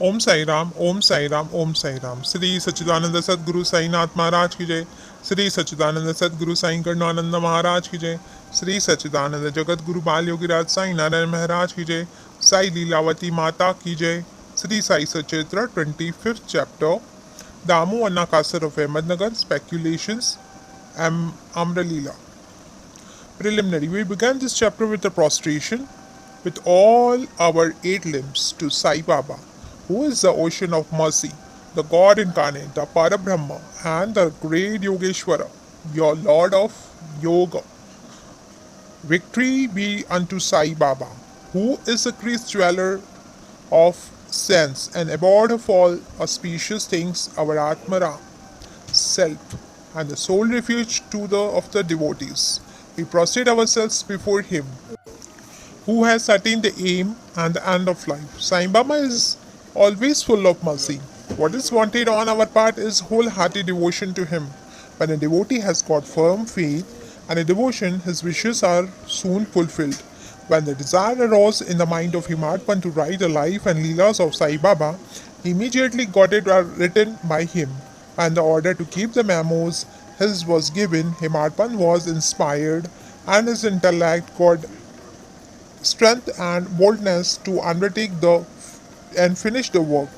ओम साई राम, ओम साई राम, ओम साई राम। श्री सच्चिदानंद सद्गुरु साईनाथ महाराज की जय। श्री सच्चिदानंद सद्गुरु साई गणानंद महाराज की जय। श्री सच्चिदानंद जगत गुरु बाल योगीराज साई नारायण महाराज की जय। साई लीलावती माता की जय। Shri Sai सचरित्र 25th chapter. Damu Anna Kasar of Ahmednagar, Speculations, Amralila. Preliminary. We began this chapter with a prostration with all our 8 limbs to Sai Baba, who is the ocean of mercy, the God incarnate, the Parabrahma, and the great Yogeshwara, your Lord of Yoga. Victory be unto Sai Baba, who is the Christ dweller of sense and abode of all auspicious things, our Atmara, self, and the sole refuge to the of the devotees. We prostrate ourselves before him who has attained the aim and the end of life. Sai Baba is always full of mercy. What is wanted on our part is wholehearted devotion to him. When a devotee has got firm faith and a devotion, his wishes are soon fulfilled. When the desire arose in the mind of Himatpan to write the life and leelas of Sai Baba, he immediately got it written by him. And the order to keep the memos his was given, Himatpan was inspired and his intellect got strength and boldness to undertake the and finish the work.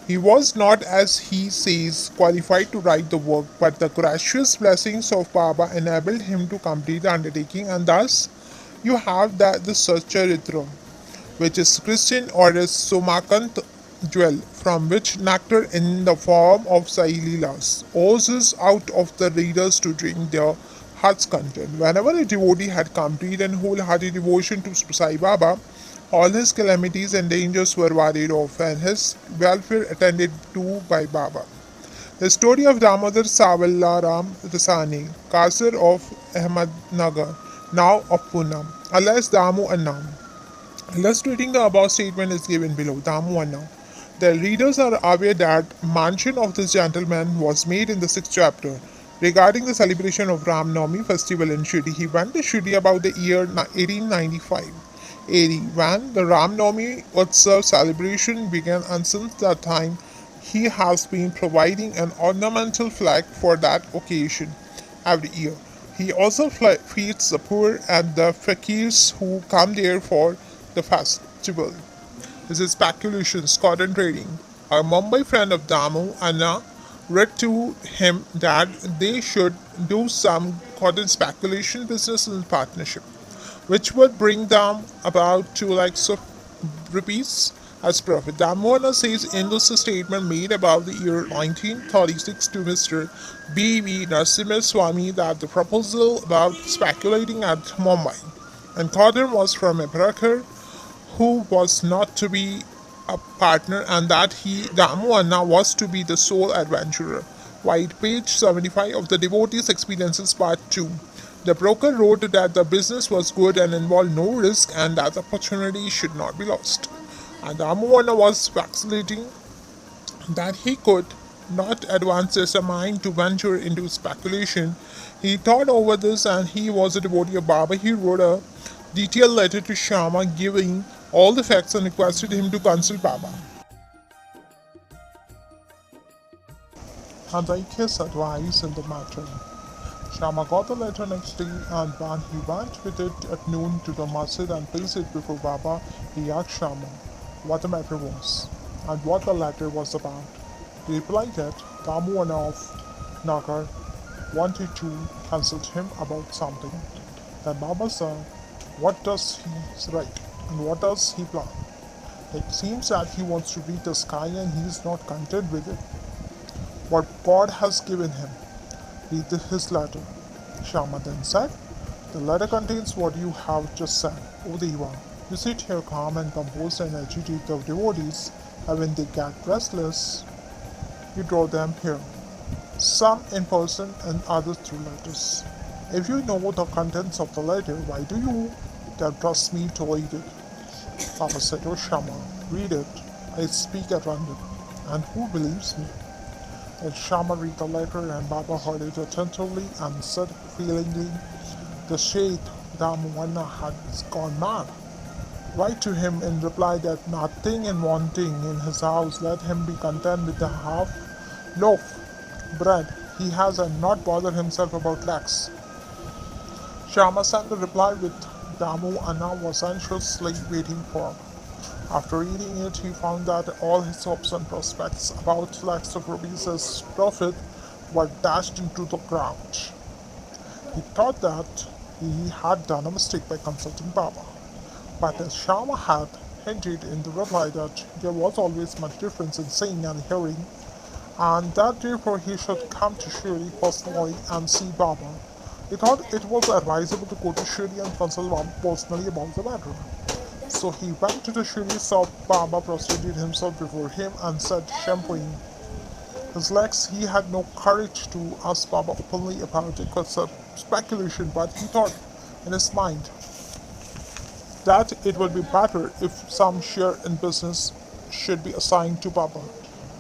He was not, as he says, qualified to write the work, but the gracious blessings of Baba enabled him to complete the undertaking, and thus you have the Satcharitra, which is Christian or is Somakant jewel, from which nectar in the form of Sai Leelas oozes out of the readers to drink their heart's content. Whenever a devotee had complete and wholehearted devotion to Sai Baba, all his calamities and dangers were warded off, and his welfare attended to by Baba. The story of Damodar Savallaram Rasani, Kasar of Ahmednagar, now of Pune, alias Damu Annam. Illustrating the above statement is given below. Damu Anna. The readers are aware that mention of this gentleman was made in the 6th chapter. Regarding the celebration of Ram Navami festival in Shirdi, he went to Shirdi about the year 1895 AD, when the Ram Navami Utsav celebration began, and since that time he has been providing an ornamental flag for that occasion every year. He also feeds the poor and the fakirs who come there for the festival. This is speculations, cotton trading. Our Mumbai friend of Damu, Anna, read to him that they should do some cotton speculation business in partnership, which would bring them about 2 lakhs of rupees as profit. Damona says in this statement made about the year 1936 to Mr. B.V. Narasimha Swami that the proposal about speculating at Mumbai and cotton was from a broker who was not to be a partner, and that he, Damu was to be the sole adventurer. White page 75 of the Devotee's Experiences Part 2. The broker wrote that the business was good and involved no risk and that the opportunity should not be lost. And Damu was vacillating that he could not advance his mind to venture into speculation. He thought over this and he was a devotee of Baba. He wrote a detailed letter to Shama giving all the facts and requested him to consult Baba and take his advice in the matter. Shama got the letter next day, and when he went with it at noon to the masjid and placed it before Baba, he asked Shama what the matter was and what the letter was about. He replied that Damu of Nagar wanted to consult him about something. Then Baba said, "What does he write and what does he plan? It seems that he wants to read the sky and he is not content with it. What God has given him. Read his letter." Shama then said, "The letter contains what you have just said, O Deva. You sit here calm and composed and agitate the devotees, and when they get restless, you draw them here, some in person and others through letters. If you know the contents of the letter, why do you then trust me to read it?" Baba said, "O Shama, read it. I speak at random, and who believes me?" Then Shama read the letter, and Baba heard it attentively and said feelingly, "The Shaykh Damuanna had gone mad. write to him in reply that nothing and wanting in his house, let him be content with the half loaf bread he has and not bother himself about lakhs. Shyamasundar replied with Damu Anna was anxiously waiting for. After reading it, he found that all his hopes and prospects about lakhs of rupees as profit were dashed into the ground. He thought that he had done a mistake by consulting Baba. But as Shyama had hinted in the reply that there was always much difference in seeing and hearing, and that therefore he should come to Shirdi personally and see Baba, he thought it was advisable to go to Shirdi and consult Baba personally about the matter. So he went to the Shirdi, saw Baba, prostrated himself before him, and said, shampooing his legs, he had no courage to ask Baba openly about it because of speculation, but he thought in his mind that it would be better if some share in business should be assigned to Baba,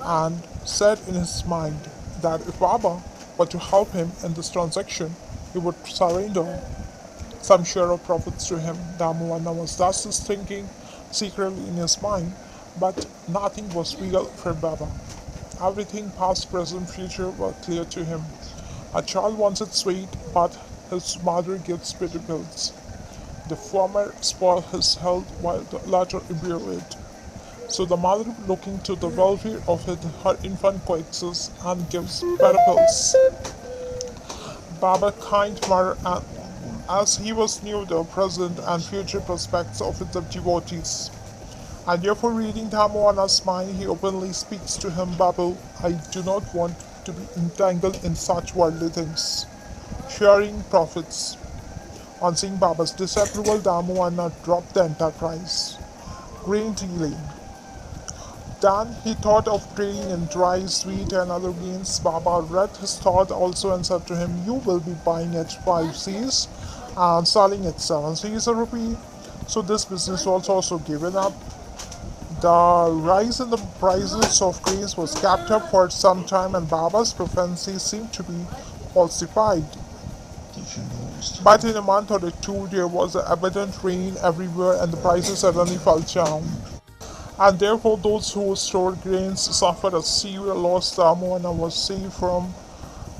and said in his mind that if Baba were to help him in this transaction, he would surrender some share of profits to him. Damuanna was thus his thinking secretly in his mind, but nothing was real for Baba. Everything past, present, future were clear to him. A child wants it sweet, but his mother gives bitter pills. The former spoil his health while the latter imbue it. So the mother, looking to the welfare of her infant, coaxes and gives better pills. Baba kind mother, as he was knew the present and future prospects of the devotees. And therefore reading Damoana's mind, he openly speaks to him, Babu, I do not want to be entangled in such worldly things. Sharing profits. On seeing Baba's disapproval, Damoana dropped the enterprise. Grain dealing. Then he thought of trading in rice, wheat, and other grains. Baba read his thought also and said to him, you will be buying at 5 Cs and selling at 7 Cs a rupee. So this business was also given up. The rise in the prices of grains was kept up for some time, and Baba's prophecy seemed to be falsified. But in a month or two, there was abundant rain everywhere, and the prices suddenly fell down. And therefore, those who stored grains suffered a severe loss. Damoana was saved from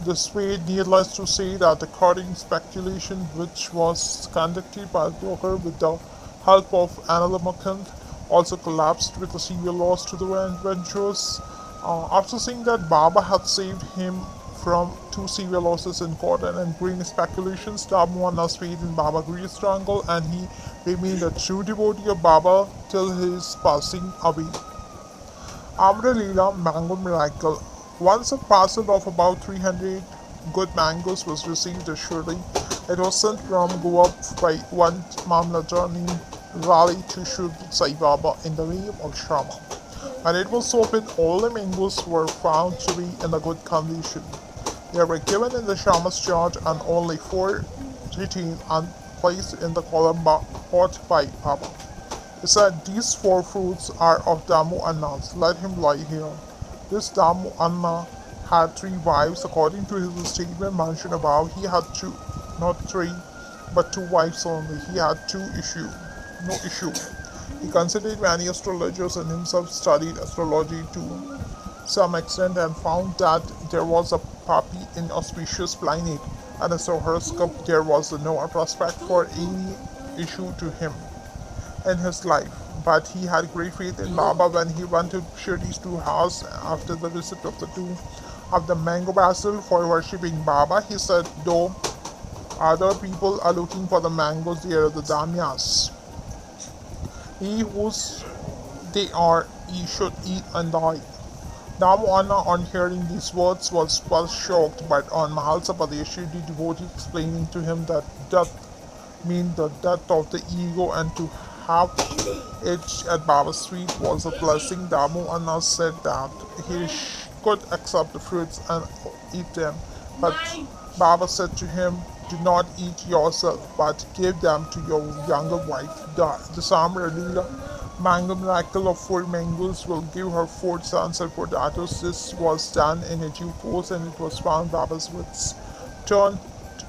this way. Needless to say that according to speculation, which was conducted by a broker with the help of another merchant, also collapsed with a severe loss to the ventures. After seeing that Baba had saved him from 2 severe losses in cotton and grain speculations, Damoana's faith in Baba grew stronger, and he remained a true devotee of Baba till his passing away. Amra Leela Mango Miracle. Once a parcel of about 300 good mangoes was received at Shirdi. It was sent from Goa by one Mamladar named Raleigh to Shirdi Sai Baba in the name of Shama. When it was opened, all the mangoes were found to be in a good condition. They were given in the Shama's charge, and only 4 retained and placed in the column bought by Baba. He said, these 4 fruits are of Damu Anna's, let him lie here. This Damu Anna had 3 wives. According to his statement mentioned above, he had 2, not 3, but 2 wives only. He had no issue. He considered many astrologers and himself studied astrology to some extent and found that there was a puppy in auspicious planet, and as a horoscope there was no prospect for any issue to him in his life. But he had great faith in Baba. When he went to Shirdi's 2 house after the visit of the 2 of the mango basil for worshipping Baba, he said, though other people are looking for the mangoes, they are the damyas. He whose they are, he should eat and die. Damoana, on hearing these words, was first shocked, but on Mahalsapadeshi, the devotee explaining to him that death means the death of the ego, and to have it at Baba's feet was a blessing. Damoana said that he could accept the fruits and eat them, but Baba said to him, do not eat yourself, but give them to your younger wife. The Samra Leela mango miracle of 4 mangoes will give her 4 sons and 4 daughters. This was done in a due course, and it was found Baba's wits turned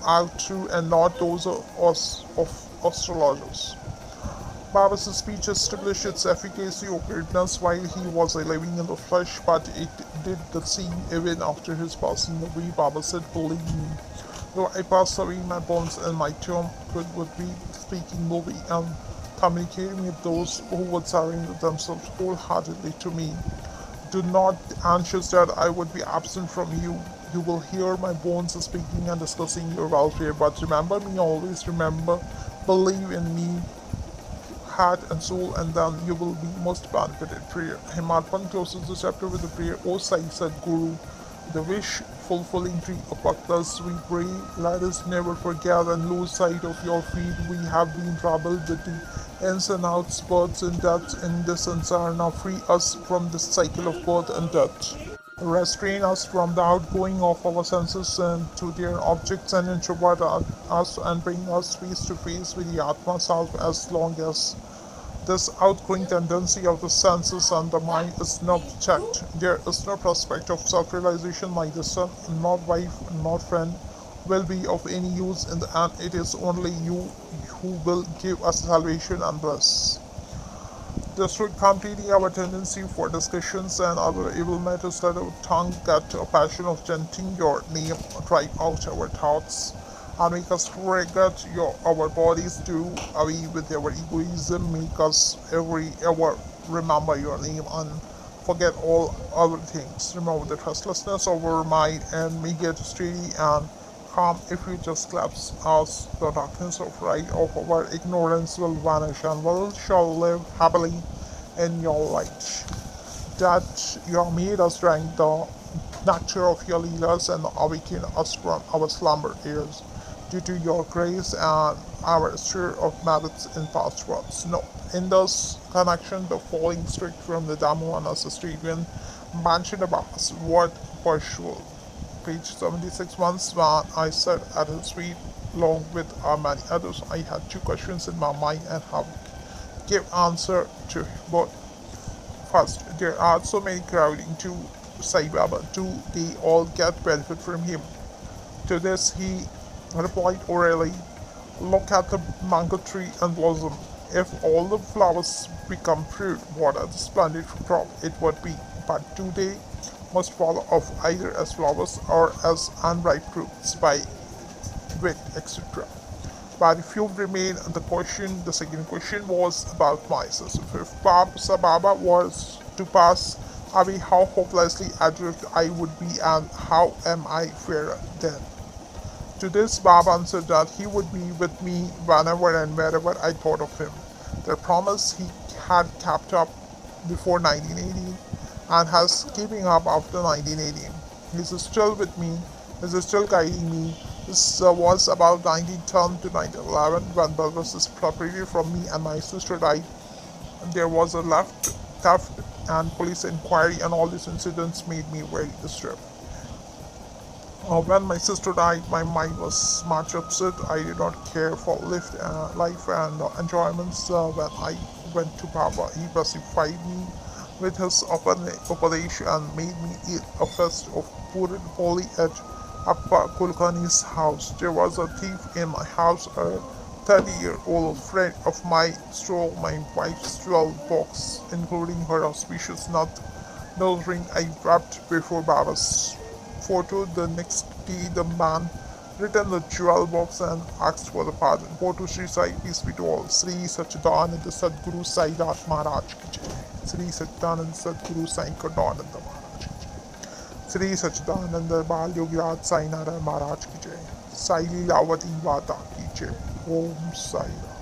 out true and not those of astrologers. Baba's speech established its efficacy or greatness while he was living in the flesh, but it did the same even after his passing away. Baba said, "Believe me, though I pass away, my bones and my tomb would be speaking moving and communicating with those who would surrender themselves wholeheartedly to me. Do not be anxious that I would be absent from you. You will hear my bones speaking and discussing your welfare, but remember me always, remember, believe in me, heart and soul, and then you will be most benefited." Prayer. Himatpan closes the chapter with the prayer, "O Sai Sadguru, the wish fulfilling tree of Bhaktas, we pray, let us never forget and lose sight of your feet. We have been troubled with the ins and outs, births and deaths in this sansar. Now free us from this cycle of birth and death. Restrain us from the outgoing of our senses to their objects and introvert us and bring us face to face with the Atma self. As long as this outgoing tendency of the senses and the mind is not checked, there is no prospect of self-realization. Neither son, nor wife, nor friend will be of any use in the end. It is only you who will give us salvation and bliss." This would complete our tendency for discussions and other evil matters. Let our tongue get a passion of chanting your name, drive out our thoughts, and make us forget our bodies, do away with our egoism, make us every hour remember your name and forget all other things. Remove the restlessness of our mind and make it steady and calm. If you just collapse us, the darkness of right of our ignorance will vanish and we shall live happily in your light. That you have made us drink the nectar of your leelas and awaken us from our slumber years. Due to your grace and our share of merits in past worlds. No, in this connection, the following strict from the Dhammanas statement mentioned about us, word persuade. Page 76. Once when I sat at his feet along with many others, I had two questions in my mind and have give answer to both. First, there are so many crowding to Sai Baba. Do they all get benefit from him? To this he replied orally, "Look at the mango tree and blossom. If all the flowers become fruit, what a splendid crop it would be. But do they must fall off either as flowers or as unripe fruits by wit, etc. But if you remain the second question was about myself. If Baba was to pass away, how hopelessly adrift I would be, and how am I fairer then?" To this, Baba answered that he would be with me whenever and wherever I thought of him. The promise he had kept up before 1918 and has keeping up after 1918. He is still with me, he is still guiding me. This was about 1910 to 1911 when Burgos is separated from me and my sister died. There was a theft and police inquiry, and all these incidents made me very disturbed. When my sister died, my mind was much upset. I did not care for life and enjoyments. When I went to Baba, he pacified me with his Upadesh and made me eat a fest of puran poli at Appa Kulkarni's house. There was a thief in my house. A 30-year-old friend of mine stole my wife's jewel box, including her auspicious nose ring. I wept before Baba's photo. The next day, the man returned the jewel box and asked for the pardon. Photo Sri Sai, peace be to all. Sri Satchidananda Sadguru Sai Maharaj ki jai. Sri Satchidananda Sadguru Sai Karnananda Maharaj ki jai. Sri Satchidananda Bal Yogiraj Sai Nara Maharaj ki jai. Sai Leelavati Vata ki jai. Om Sai Ram.